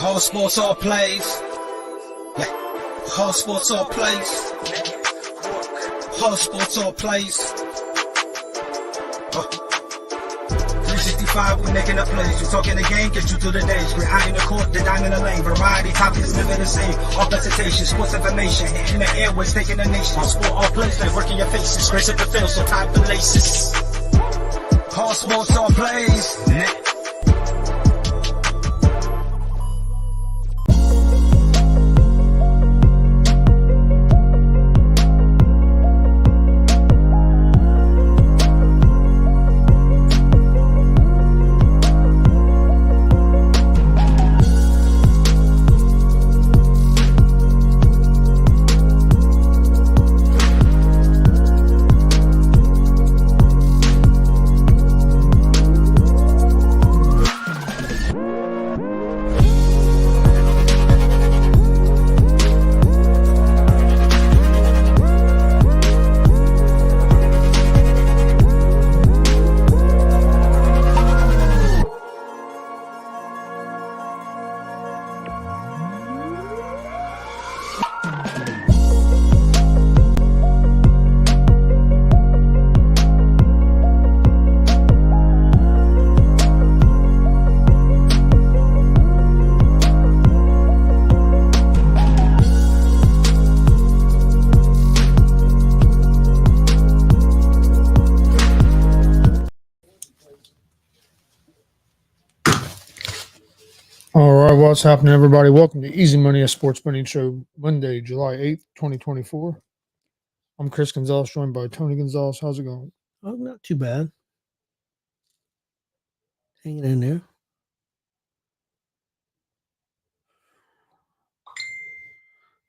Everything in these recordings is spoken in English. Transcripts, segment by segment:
All sports, all plays. Yeah. All sports, all plays. All sports, all plays. 365, we making up plays. You talking the game, get you through the days. We're high in the court, the dime in the lane. Variety topics, living the same. All presentation, sports information. Hitting the airways, taking the nation. All sport, all plays, like working your faces. Grace at the field, so tie the laces. All sports, all plays. All right, what's happening, everybody? Welcome to Easy Money, a sports betting show, Monday, July 8th, 2024. I'm Chris Gonzalez, joined by Tony Gonzalez. How's it going? Oh, not too bad. Hanging in there.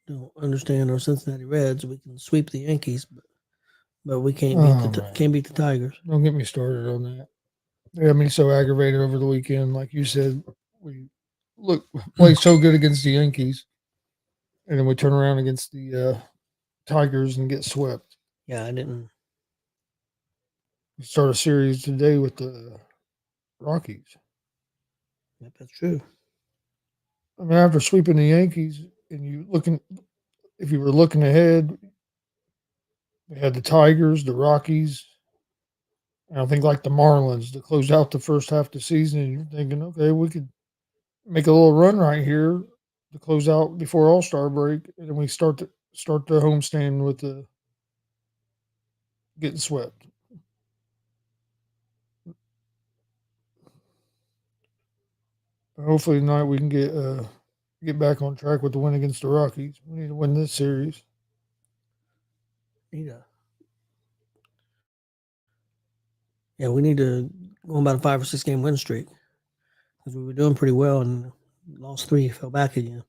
Don't understand our Cincinnati Reds. We can sweep the Yankees, but we can't beat the Tigers. Don't get me started on that. They got me so aggravated over the weekend. Like you said, we played so good against the Yankees, and then we turn around against the Tigers and get swept. Yeah, I didn't. We start a series today with the Rockies. Yep, that's true. I mean, after sweeping the Yankees, and if you were looking ahead, we had the Tigers, the Rockies, and I think like the Marlins to close out the first half of the season. And you're thinking, okay, we could make a little run right here to close out before All-Star break, and then we start the homestand with the getting swept. But hopefully tonight we can get back on track with the win against the Rockies. We need to win this series. We need to go about a 5 or 6 game win streak because we were doing pretty well and lost 3, fell back again.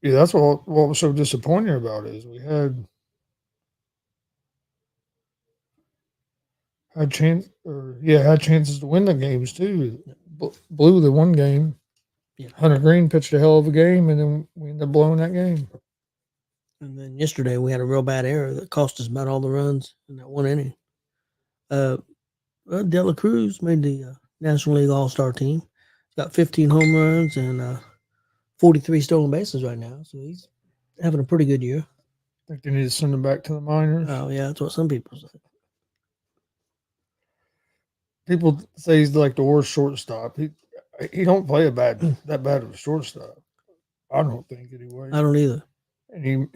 Yeah, that's what was so disappointing about it is we had chances to win the games too. Blew the one game. Yeah. Hunter Green pitched a hell of a game, and then we ended up blowing that game. And then yesterday we had a real bad error that cost us about all the runs in that one inning. De La Cruz made the National League All-Star team. He's got 15 home runs and 43 stolen bases right now, so he's having a pretty good year. I think they need to send him back to the minors. Oh, yeah, that's what some people say. People say he's like the worst shortstop. He don't play that bad of a shortstop. I don't think anyway. I don't either. And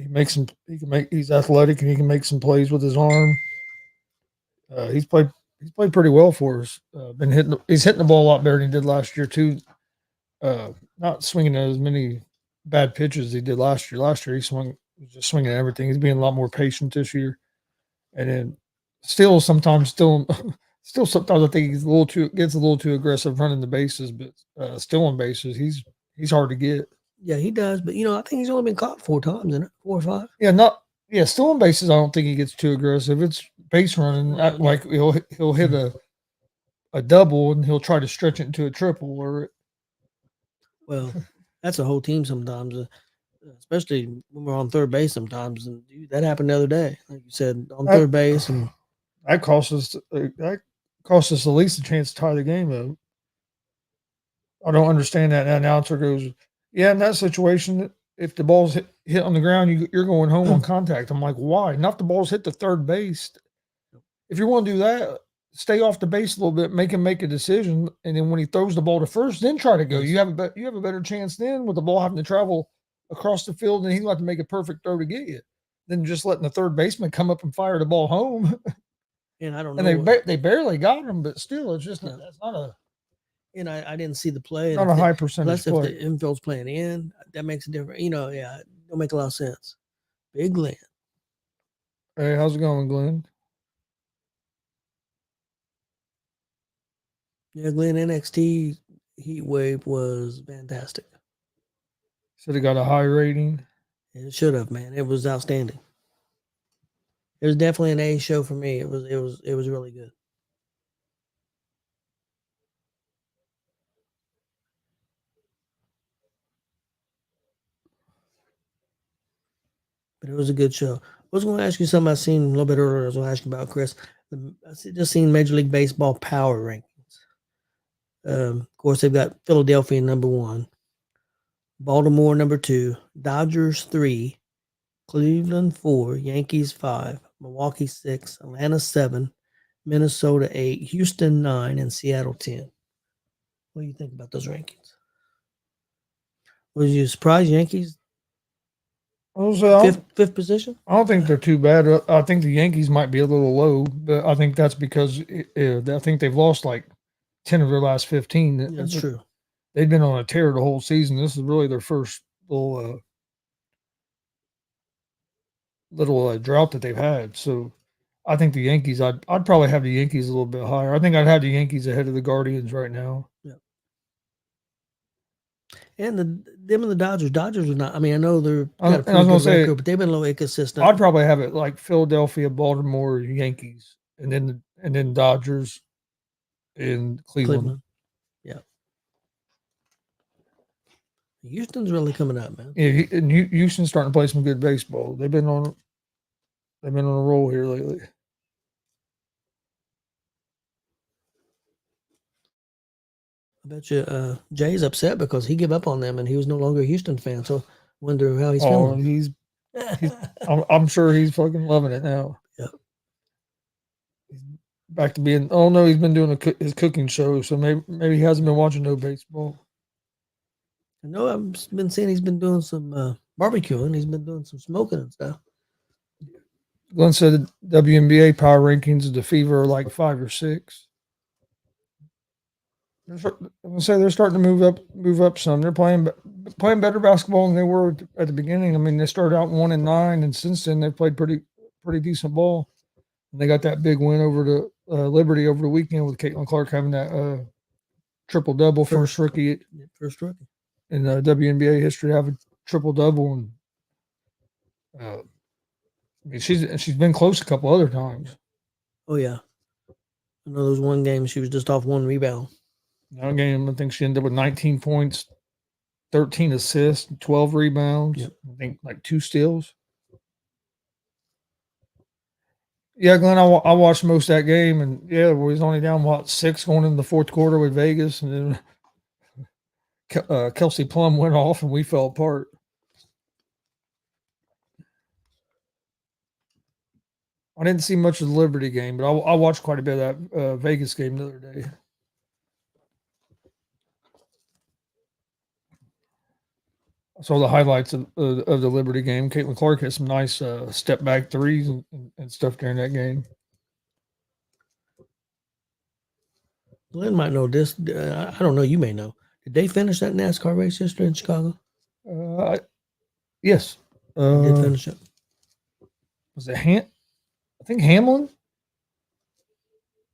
he's athletic and he can make some plays with his arm. He's played pretty well for us. He's hitting the ball a lot better than he did last year too. Not swinging at as many bad pitches as he did last year. Last year he was just swinging at everything. He's being a lot more patient this year. And then sometimes I think he's gets a little too aggressive running the bases, but stealing bases, he's hard to get. Yeah, he does, but I think he's only been caught 4 times, isn't it? 4 or 5. Yeah, stealing bases. I don't think he gets too aggressive. It's base running. Like he'll hit a double and he'll try to stretch it into a triple. Well, that's a whole team sometimes, especially when we're on third base sometimes. And that happened the other day, like you said, on third base, and that cost us at least a chance to tie the game up. I don't understand that. And the announcer goes, yeah, in that situation, if the ball's hit on the ground, you're going home on contact. I'm like, why? Not the ball's hit the third base. If you want to do that, stay off the base a little bit, make him make a decision, and then when he throws the ball to first, then try to go. You have a better chance then with the ball having to travel across the field, and he'll have to make a perfect throw to get you, than just letting the third baseman come up and fire the ball home. And I don't know. And they barely got him, but still, it's just that's not a. And I didn't see the play. Not a high percentage plus, play. if the infield's playing in, that makes a difference. Yeah, it don't make a lot of sense. Big Glenn. Hey, how's it going, Glenn? Yeah, Glenn, NXT Heat Wave was fantastic. Should have got a high rating. It should have, man. It was outstanding. It was definitely an A show for me. It was really good. But it was a good show. I was going to ask you something I seen a little bit earlier. I was going to ask you about, Chris. I just seen Major League Baseball power rankings. Of course, they've got Philadelphia number 1, Baltimore number 2, Dodgers 3, Cleveland 4, Yankees 5, Milwaukee 6, Atlanta 7, Minnesota 8, Houston 9, and Seattle 10. What do you think about those rankings? Was you surprised Yankees? Fifth position? I don't think they're too bad. I think the Yankees might be a little low, but I think that's because I think they've lost like 10 of their last 15. That's true. They've been on a tear the whole season. This is really their first little drought that they've had. So I think the Yankees, I'd probably have the Yankees a little bit higher. I think I'd have the Yankees ahead of the Guardians right now. Yeah. And them and the Dodgers. Dodgers are not. I mean, I know they're got a pretty good record, but they've been a little inconsistent. I'd probably have it like Philadelphia, Baltimore, Yankees, and then Dodgers and Cleveland. Yeah. Houston's really coming up, man. Yeah, and Houston's starting to play some good baseball. They've been on a roll here lately. I bet you Jay's upset because he gave up on them and he was no longer a Houston fan. So wonder how he's feeling. He's I'm sure he's fucking loving it now. Yeah. He's back to being. Oh no, he's been doing his cooking show, so maybe he hasn't been watching no baseball. I know I've been seeing he's been doing some barbecuing. He's been doing some smoking and stuff. Glenn said the WNBA power rankings, the Fever are like 5 or 6. I'm gonna say they're starting to move up some. They're playing better basketball than they were at the beginning. I mean, they started out 1-9, and since then they've played pretty decent ball. And they got that big win over to Liberty over the weekend with Caitlin Clark having that triple double, first rookie in WNBA history to have a triple double, and I mean she's been close a couple other times. Oh yeah, I know there was one game she was just off one rebound. That game, I think she ended up with 19 points, 13 assists, 12 rebounds. Yep. I think like 2 steals. Yeah, Glenn, I watched most of that game, and yeah, we was only down 6 going into the fourth quarter with Vegas, and then Kelsey Plum went off, and we fell apart. I didn't see much of the Liberty game, but I watched quite a bit of that Vegas game the other day. I saw the highlights of the Liberty game. Caitlin Clark had some nice step back threes and stuff during that game. Glenn might know this. I don't know. You may know. Did they finish that NASCAR race yesterday in Chicago? Yes. They did finish it. Was it I think Hamlin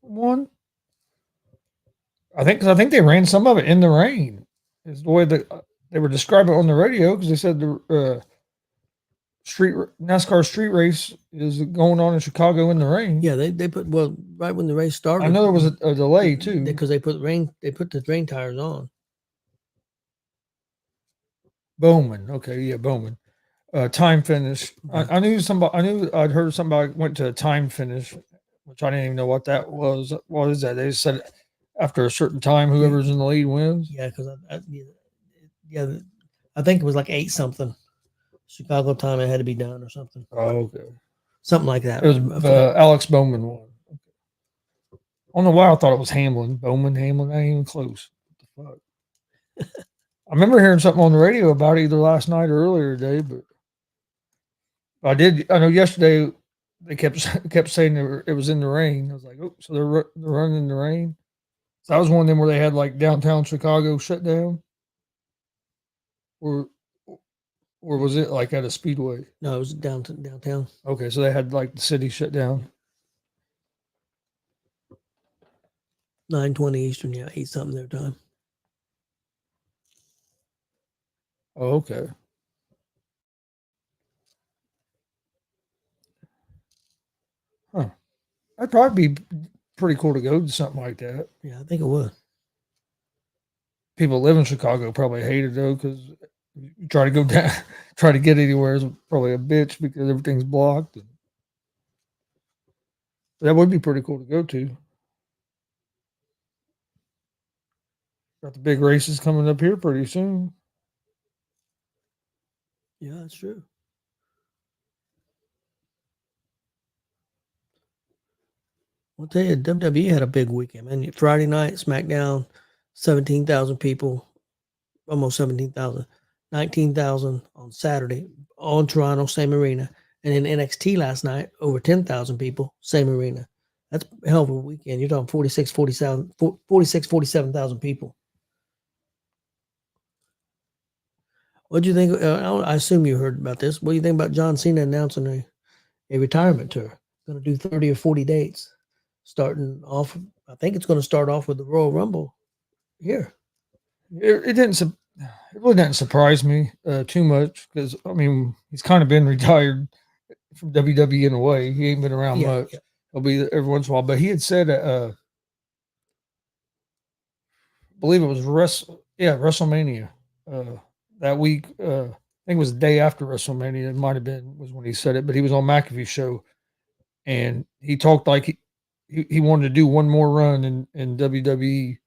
won. I think they ran some of it in the rain. Is the way that they were describing it on the radio, because they said the NASCAR street race is going on in Chicago in the rain. Yeah, they put right when the race started. I know there was a delay too because they put the rain tires on. Bowman, okay, yeah, Bowman. Time finish. Mm-hmm. I knew I'd heard somebody went to a time finish, which I didn't even know what that was. What is that? They said after a certain time, whoever's in the lead wins. Yeah, because I think it was like 8 something Chicago time. It had to be done or something. Oh, okay. Something like that. It was Alex Bowman won. Okay. I don't know why I thought it was Hamlin. Bowman, Hamlin, that ain't even close. What the fuck? I remember hearing something on the radio about it either last night or earlier today, but I know yesterday they kept saying it was in the rain. I was like, oh, so they're running in the rain. So that was one of them where they had like downtown Chicago shut down, or was it like at a speedway? No, it was downtown. Okay, so they had like the city shut down. 9:20 Eastern. Yeah, 8 something their time. Oh, okay. Huh. That'd probably be pretty cool to go to something like that. Yeah, I think it would. People live in Chicago probably hate it though, because you try to go down, try to get anywhere is probably a bitch because everything's blocked. That would be pretty cool to go to. Got the big races coming up here pretty soon. Yeah, that's true. I'll tell you, WWE had a big weekend, man. Friday night, SmackDown, 17,000 people, almost 17,000, 19,000 on Saturday, all in Toronto, same arena. And in NXT last night, over 10,000 people, same arena. That's a hell of a weekend. You're talking 47,000 people. What do you think? I assume you heard about this. What do you think about John Cena announcing a retirement tour? Going to do 30 or 40 dates, starting off. I think it's going to start off with the Royal Rumble here. It really didn't surprise me too much, because I mean he's kind of been retired from WWE in a way. He ain't been around much. Yeah. He'll be there every once in a while. But he had said, I believe it was WrestleMania that week. I think it was the day after WrestleMania. It might have been was when he said it. But he was on McAfee's show, and he talked like he wanted to do one more run in WWE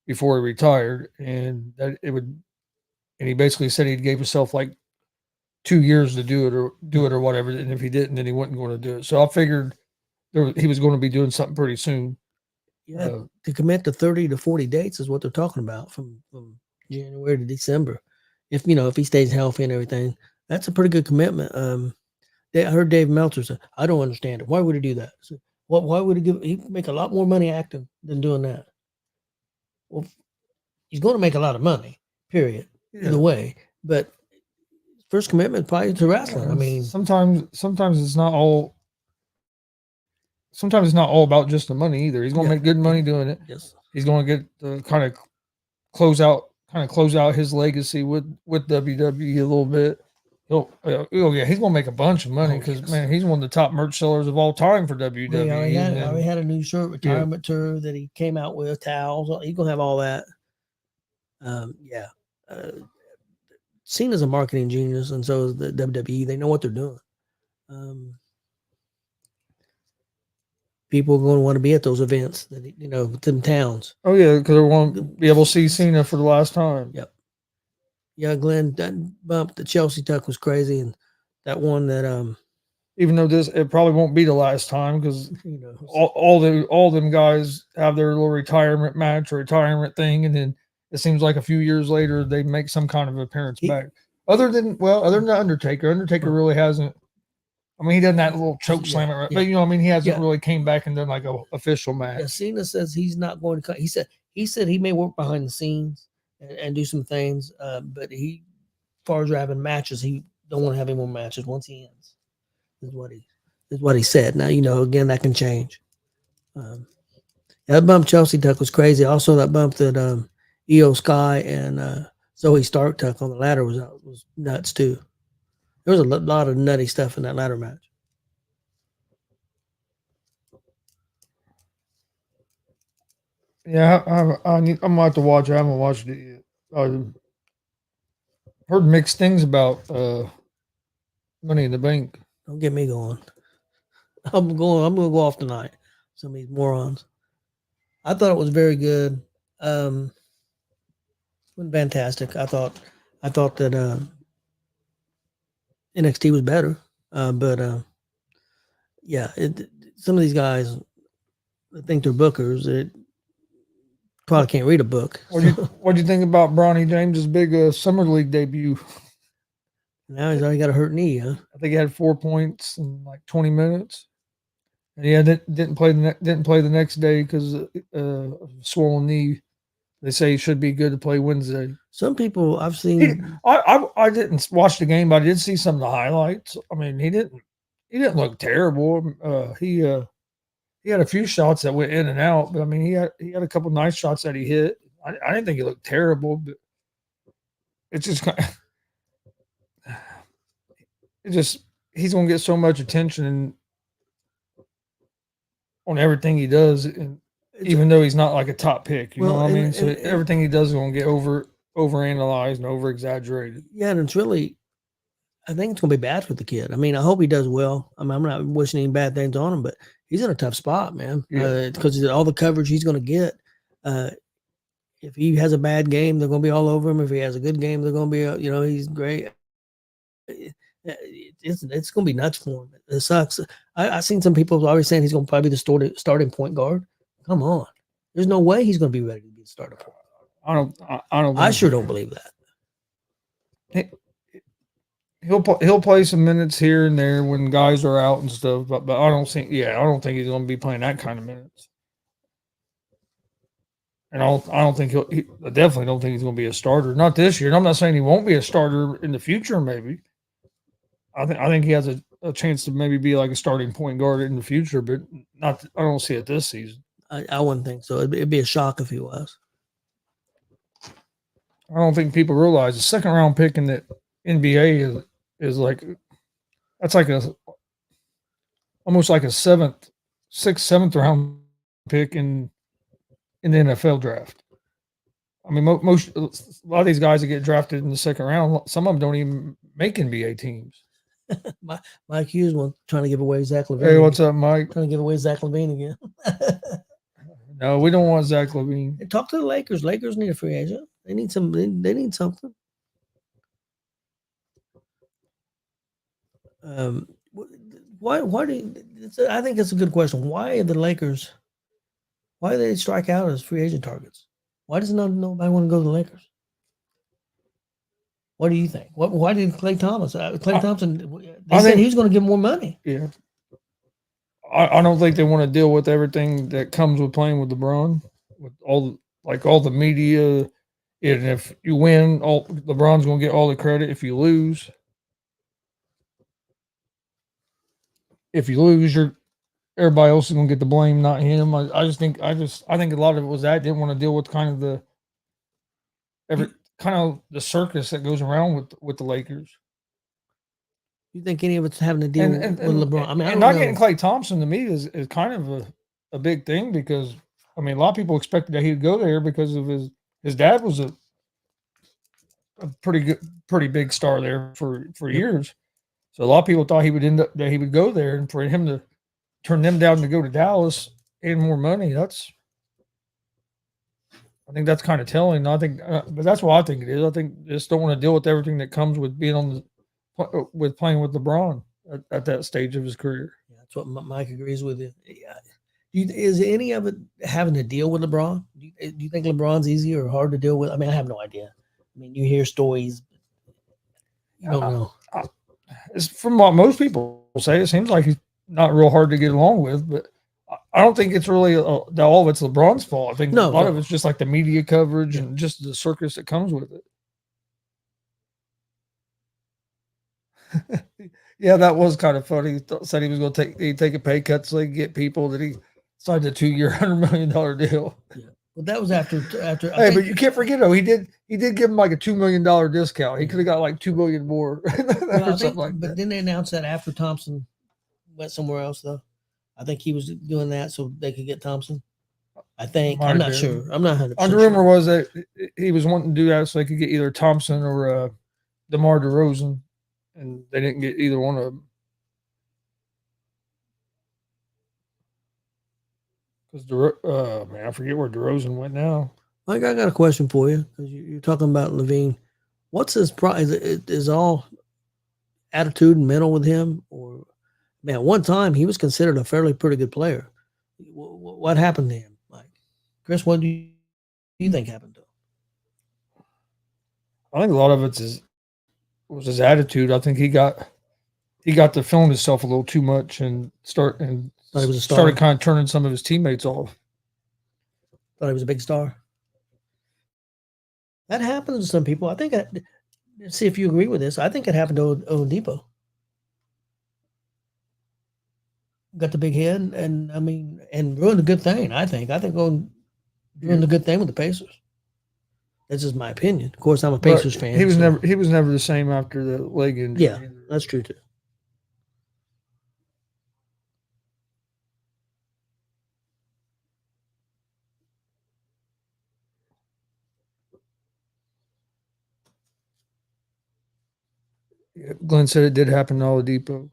before he retired, and that it would. And he basically said he gave himself like 2 years to do it or whatever. And if he didn't, then he wasn't going to do it. So I figured he was going to be doing something pretty soon. Yeah, to commit to 30 to 40 dates is what they're talking about from January to December. If he stays healthy and everything, that's a pretty good commitment. I heard Dave Meltzer say, I don't understand it. Why would he do that? So, why would he make a lot more money acting than doing that? Well, he's going to make a lot of money, period. Yeah. Either way. But first commitment probably to wrestling. I mean, sometimes it's not all about just the money either. He's going to make good money doing it. Yes. He's going to get to kind of close out his legacy with WWE a little bit. He's going to make a bunch of money because man, he's one of the top merch sellers of all time for WWE. He already had a new shirt retirement tour that he came out with, towels. He's going to have all that. Cena's a marketing genius, and so is the WWE. They know what they're doing. People are going to want to be at those events, them towns. Oh yeah, because they want to be able to see Cena for the last time. Yep. Yeah, Glenn, that bump, the Chelsea tuck was crazy, and that one that even though it probably won't be the last time, because all them guys have their little retirement match or retirement thing, and then it seems like a few years later they make some kind of appearance back. Other than the Undertaker. Undertaker really hasn't. I mean, he done that little choke slam, right? But he hasn't really came back and done like a official match. Yeah, Cena says he's not going to. He said he may work behind the scenes and do some things, but as far as having matches, he don't want to have any more matches once he ends. Is what he said. Now again that can change. That bump Chelsea tuck was crazy. Also, that bump that Io Sky and Zoe Stark tuck on the ladder was nuts too. There was a lot of nutty stuff in that ladder match. Yeah, I'm gonna have to watch it. I haven't watched it yet. I heard mixed things about Money in the Bank. Don't get me going. I'm gonna go off tonight. Some of these morons. I thought it was very good. Fantastic. I thought that NXT was better, but yeah, some of these guys think they're bookers. That probably can't read a book. What do you think about Bronny James's big Summer League debut? Now he's already got a hurt knee, huh? I think he had 4 points in like 20 minutes. And yeah, didn't play the next day because swollen knee. They say he should be good to play Wednesday. Some people I've seen. I didn't watch the game, but I did see some of the highlights. I mean, he didn't look terrible. He had a few shots that went in and out, but I mean, he had a couple nice shots that he hit. I didn't think he looked terrible, but it's just kind of, he's gonna get so much attention on everything he does, and even though he's not like a top pick, you know what I mean? So everything he does is gonna get overanalyzed and over exaggerated. Yeah, and it's really, I think it's gonna be bad for the kid. I mean, I hope he does well. I mean, I'm not wishing any bad things on him, but he's in a tough spot, man. Because all the coverage he's gonna get. If he has a bad game, they're gonna be all over him. If he has a good game, they're gonna be, he's great. It's going to be nuts for him. It sucks. I've seen some people always saying he's going to probably be the starting point guard. Come on, there's no way he's going to be ready to be the starting point. I don't. I sure don't believe that. He'll play some minutes here and there when guys are out and stuff, but I don't think he's going to be playing that kind of minutes. And I don't think I definitely don't think he's going to be a starter. Not this year. And I'm not saying he won't be a starter in the future. Maybe. I think he has a chance to maybe be like a starting point guard in the future, but not. I don't see it this season. I wouldn't think so. It'd be a shock if he was. I don't think people realize the second round pick in the NBA is like that's like almost like a sixth, seventh round pick in the NFL draft. I mean, a lot of these guys that get drafted in the second round, some of them don't even make NBA teams. Mike Hughes trying to give away Zach LaVine. Hey, what's up, Mike? Trying to give away Zach LaVine again. No, we don't want Zach LaVine. Hey, talk to the Lakers. Lakers need a free agent. They need some. They need something. Why do you, I think it's a good question. Why are the Lakers? Why do they strike out as free agent targets? Why does nobody want to go to the Lakers? What do you think? Why did Klay Thompson? They said he was going to give more money. Yeah, I don't think they want to deal with everything that comes with playing with LeBron, with all the media. And if you win, LeBron's going to get all the credit. If you lose, everybody else is going to get the blame, not him. I think a lot of it was that didn't want to deal with kind of the circus that goes around with the Lakers. You think any of it's having to deal with LeBron? I mean, and not getting Klay Thompson to me is kind of a big thing because I mean a lot of people expected that he'd go there because of his dad was a pretty big star there for years. So a lot of people thought he would go there, and for him to turn them down to go to Dallas and more money, I think that's kind of telling. I think, but that's what I think it is. I think they just don't want to deal with everything that comes with being with playing with LeBron at that stage of his career. Yeah, that's what Mike agrees with you. Yeah. Is any of it having to deal with LeBron? Do you think LeBron's easy or hard to deal with? I mean, I have no idea. I mean, you hear stories, you don't know. It's from what most people say, it seems like he's not real hard to get along with, but I don't think it's really all of it's LeBron's fault. I think a lot of it's just like the media coverage and just the circus that comes with it. Yeah, that was kind of funny. He said he was going to take a pay cut so he could get people that he signed a 2-year, $100 million deal. Yeah. But that was after. Hey, but you can't forget though. He did give him like a $2 million discount. He could have got like $2 million more. But then they announced that after Thompson went somewhere else, though. I think he was doing that so they could get Thompson. I think. I'm not sure. I'm not 100%. The rumor was that he was wanting to do that so they could get either Thompson or DeMar DeRozan, and they didn't get either one of them. Man, I forget where DeRozan went now. Mike, I got a question for you because you're talking about Levine. What's his price? Is all attitude and mental with him, or man? One time he was considered a fairly pretty good player. What happened to him, Mike? Chris, what do you think happened to him? I think a lot of it was his attitude. I think he got to feeling himself a little too much and Thought he was a star. started kind of turning some of his teammates off. Thought he was a big star. That happens to some people. I think. See if you agree with this. I think it happened to Oladipo. Got the big head, and I mean, and ruined a good thing. I think ruined the good thing with the Pacers. That's just my opinion. Of course, I'm a Pacers fan. He was never the same after the leg injury. Yeah, that's true too. Yeah, Glenn said it did happen to Oladipo.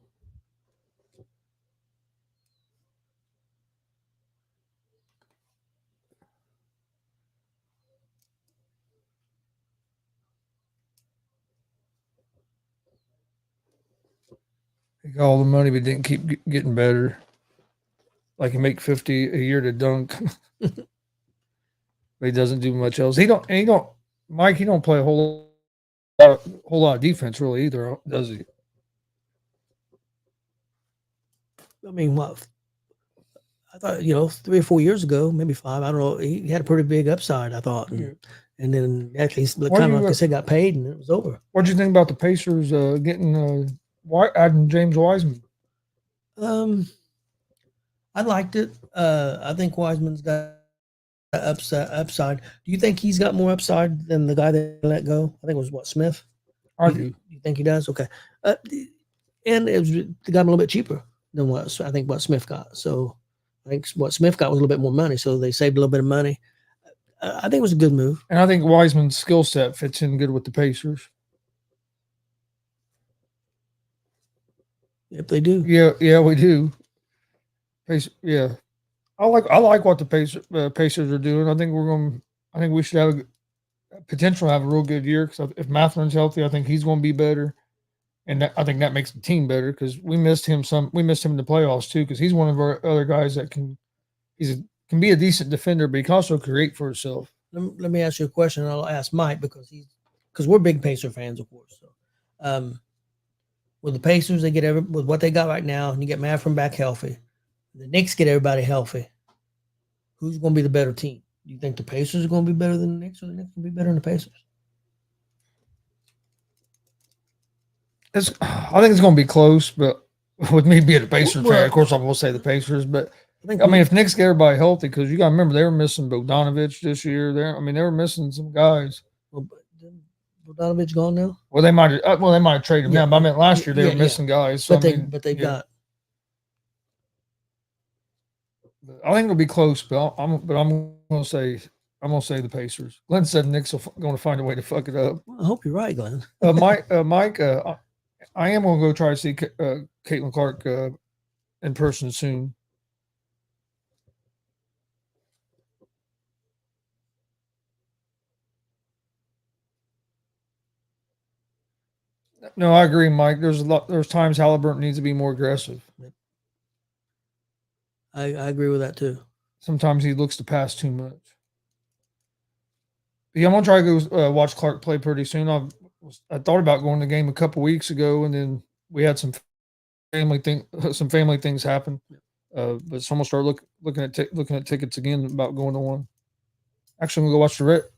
He got all the money, but didn't keep getting better. Like he make 50 a year to dunk, but he doesn't do much else. Mike. He don't play a whole lot of defense really either, does he? I mean, what? I thought 3 or 4 years ago, maybe 5. I don't know. He had a pretty big upside. I thought, and then actually, kind of like I said, got paid and it was over. What do you think about the Pacers getting adding James Wiseman? I liked it. I think Wiseman's got upside. Do you think he's got more upside than the guy that let go? I think it was Smith. I do. You think he does? Okay. And it was they got him a little bit cheaper than what Smith got. So I think what Smith got was a little bit more money. So they saved a little bit of money. I think it was a good move. And I think Wiseman's skill set fits in good with the Pacers. If they do. Yeah, we do. Yeah. I like what the Pacers are doing. I think we should have a potential to have a real good year because if Matherin's healthy, I think he's going to be better. And I think that makes the team better because we missed him in the playoffs too because he's one of our other guys that can be a decent defender, but he can also create for himself. Let me ask you a question. I'll ask Mike because we're big Pacer fans, of course. So, with the Pacers, they get with what they got right now, and you get Matherin back healthy. The Knicks get everybody healthy. Who's going to be the better team? Do you think the Pacers are going to be better than the Knicks, or the Knicks going to be better than the Pacers? I think it's going to be close, but with me being a Pacers fan, of course I'm going to say the Pacers. But I mean, if Knicks get everybody healthy, because you got to remember they were missing Bogdanovich this year. They were missing some guys. Well, Bogdanovich gone now. Well, they might have traded him now. But I meant last year they were missing guys. So but they've got. I think it'll be close, but I'm going to say the Pacers. Glenn said Knicks are going to find a way to fuck it up. Well, I hope you're right, Glenn. Mike, I am going to go try to see Caitlin Clark in person soon. No, I agree, Mike. There's times Halliburton needs to be more aggressive. I agree with that too. Sometimes he looks to pass too much. Yeah, I'm gonna try to go watch Clark play pretty soon. I thought about going to the game a couple weeks ago, and then we had some family things happen. But so I'm gonna start looking at tickets again about going to one. Actually, I'm gonna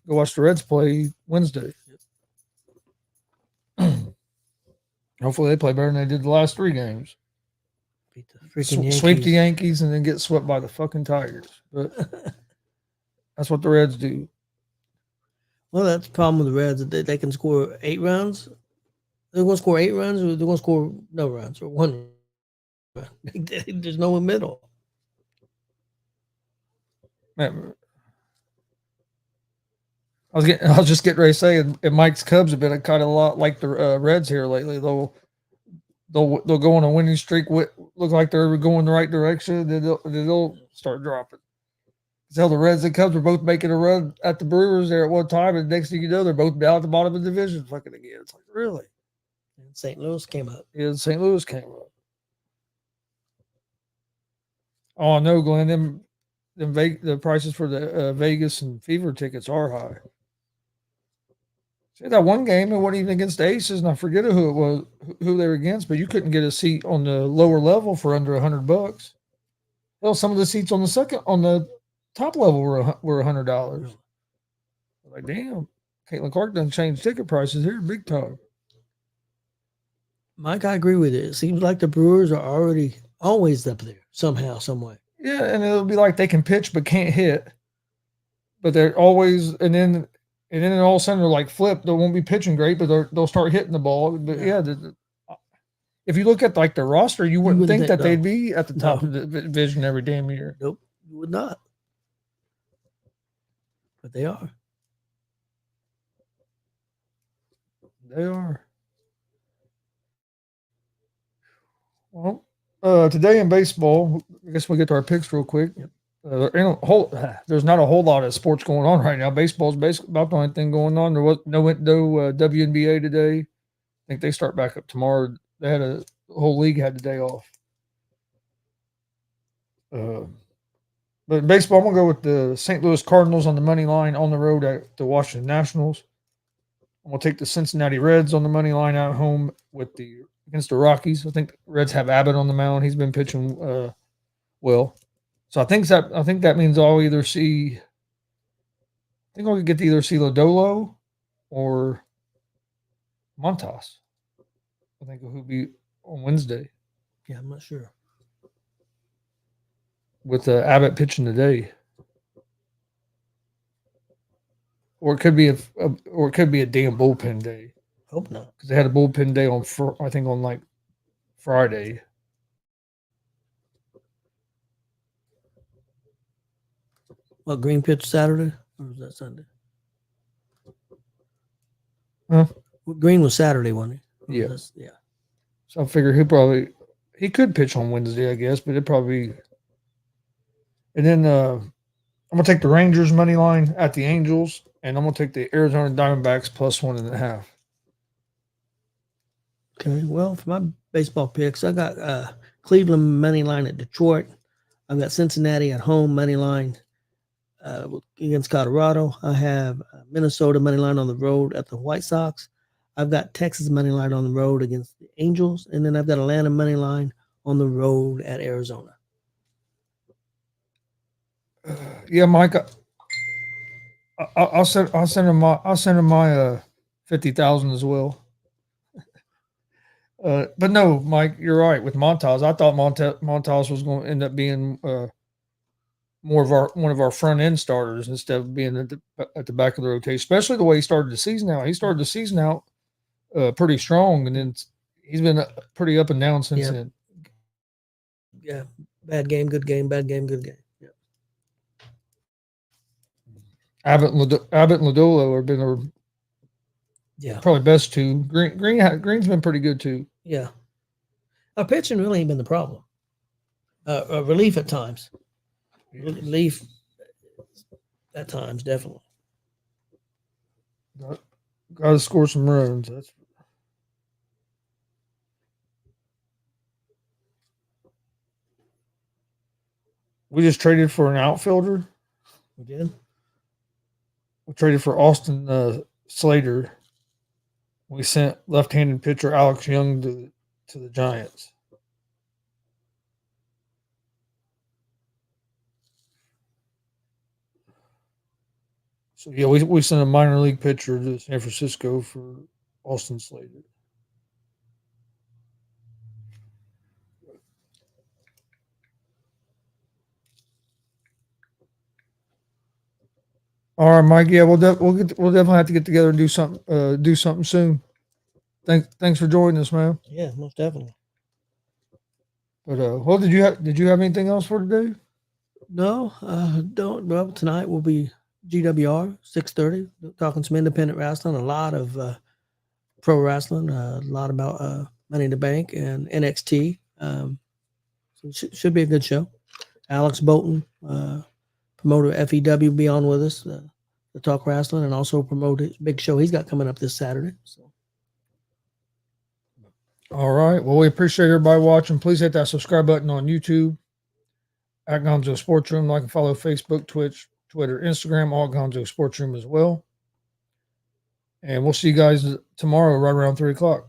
go watch the Reds play Wednesday. Hopefully, they play better than they did the last 3 games. Beat the freaking Yankees. Sweep the Yankees and then get swept by the fucking Tigers. But that's what the Reds do. Well, that's the problem with the Reds. They can score 8 runs. They're going to score 8 runs, or they're going to score no runs, or 1 run. There's no middle. Man, I was just getting ready to say, and Mike's Cubs have been kind of a lot like the Reds here lately. They'll go on a winning streak, look like they're going the right direction, then they'll start dropping. Hell, the Reds and Cubs were both making a run at the Brewers there at one time, and next thing you know, they're both down at the bottom of the division fucking again. It's like, really? And St. Louis came up. Yeah, St. Louis came up. Oh, I know, Glenn. The prices for the Vegas and Fever tickets are high. See, that one game, it wasn't even against the Aces, and I forget who it was, who they were against, but you couldn't get a seat on the lower level for under $100. Well, some of the seats on the top level were $100. Like, damn, Caitlin Clark done changed ticket prices here big time. Mike, I agree with it. It seems like the Brewers are already always up there somehow, some way. Yeah, and it'll be like they can pitch but can't hit, but they're always and then all of a sudden they're like flipped. They won't be pitching great, but they'll start hitting the ball. But if you look at like the roster, you wouldn't think that they'd be at the top of the division every damn year. Nope, you would not. But they are. They are. Well, today in baseball, I guess we'll get to our picks real quick. Yep. There's not a whole lot of sports going on right now. Baseball's basically about the only thing going on. There was no WNBA today. I think they start back up tomorrow. They had the whole league had the day off. But in baseball, I'm gonna go with the St. Louis Cardinals on the money line on the road at the Washington Nationals. I'm gonna take the Cincinnati Reds on the money line at home against the Rockies. I think the Reds have Abbott on the mound. He's been pitching well. So I think that means I'll either see. I think I'll get to either see Lodolo or Montas. I think who'll be on Wednesday. Yeah, I'm not sure. With Abbott pitching today, or it could be a damn bullpen day. Hope not, because they had a bullpen day on like Friday. What, Green pitched Saturday or was that Sunday? Huh? Green was Saturday, wasn't he? Yeah. Yeah. So I figure he could pitch on Wednesday, I guess, but it'd probably. And then I'm gonna take the Rangers money line at the Angels, and I'm gonna take the Arizona Diamondbacks +1.5. Okay. Well, for my baseball picks, I got Cleveland money line at Detroit. I've got Cincinnati at home money line against Colorado. I have Minnesota money line on the road at the White Sox. I've got Texas money line on the road against the Angels, and then I've got Atlanta money line on the road at Arizona. Yeah, Mike. I'll send him my 50,000 as well. But no, Mike, you're right with Montas. I thought Montas was going to end up being one of our front end starters instead of being at the back of the rotation. Especially the way he started the season out. He started the season out pretty strong, and then he's been pretty up and down since then. Yeah, bad game, good game, bad game, good game. Abbott and Lodolo have been probably best two. Green's been pretty good too. Yeah, our pitching really ain't been the problem. Relief at times, relief at times, definitely. Got to score some runs. We just traded for an outfielder. We did. We traded for Austin Slater. We sent left-handed pitcher Alex Young to the Giants. So yeah, we sent a minor league pitcher to San Francisco for Austin Slater. All right, Mike. Yeah, we'll definitely have to get together and do something soon. Thanks for joining us, man. Yeah, most definitely. But well, did you have anything else for today? No, don't. Well, tonight will be GWR 6:30. Talking some independent wrestling, a lot of pro wrestling, a lot about Money in the Bank and NXT. So it should be a good show. Alex Bolton promoter FEW be on with us to talk wrestling and also promote his big show he's got coming up this Saturday. So. All right. Well, we appreciate everybody watching. Please hit that subscribe button on YouTube at Gonzo Sports Room. Like and follow Facebook, Twitch, Twitter, Instagram, all Gonzo Sports Room as well. And we'll see you guys tomorrow right around 3 o'clock.